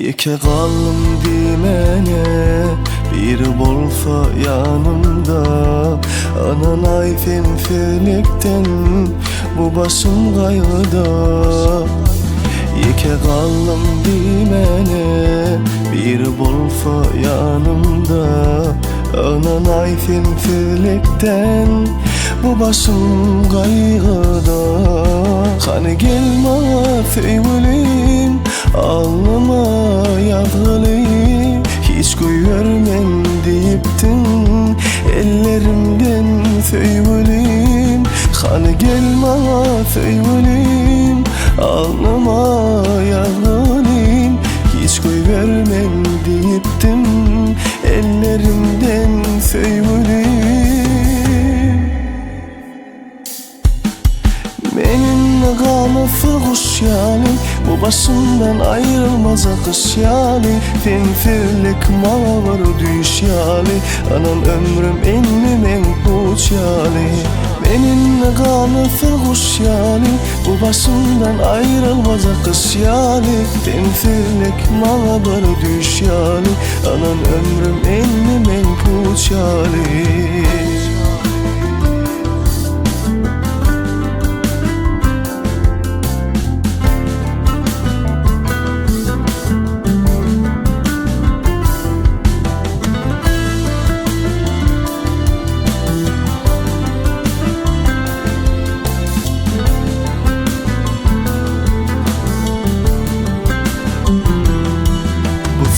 Yeke kaldım dimene bir bolsa yanımda. Anan ayfen felekten bu başım kaygıda. Yeke kaldım dimene bir bolsa yanımda. Anan ayfen felekten bu başım kaygıda. Hani gelme feyvelim alnıma yazgılayım. Hiç görmem deyiptin ellerimden feyvelim. Hani gelme feyvelim alnıma yazgılayım. Hiç görmem deyiptin ellerimden feyvelim. Benim kanıfı kuş yani bu başımdan ayrılmaz akış yani. Fenferlik mala var düş yani. Anan ömrüm ennim en puç yani. Benim kanıfı kuş yani bu başımdan ayrılmaz akış yani. Fenferlik mala var düş yani. Anan ömrüm ennim en puç yani.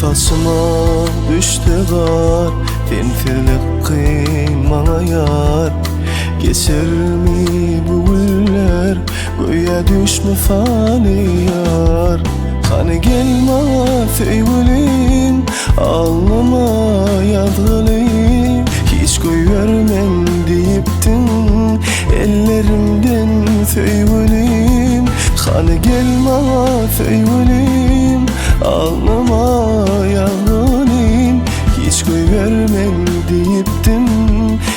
Saçıma düştü kar, fenferlik kıymana yar. Geçer mi bu güller, göğe düşme fani yar. Hani gelme feyvelim, alnıma yazgılayım. Hiç görmem deyiptin ellerimden feyvelim. Hani gelme feyvelim, alnıma yazgılayım. Hiç görmem deyiptin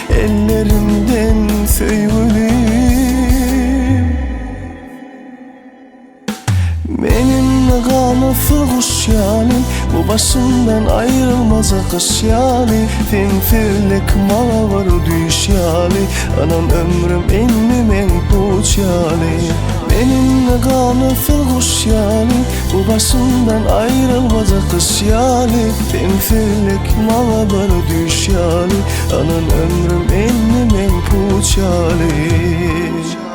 ellerimden feyvelim. Benim kanıfı kuş yani bu başımdan ayrılmaz akış yani. Fenferlik mala var düş yani. Anan ömrüm ennim en puç yani. Benim kanıfı kuş yani bu başımdan ayrılmaz akış yani. Fenferlik mala var düş yani. Anan ömrüm ennim en puç yani.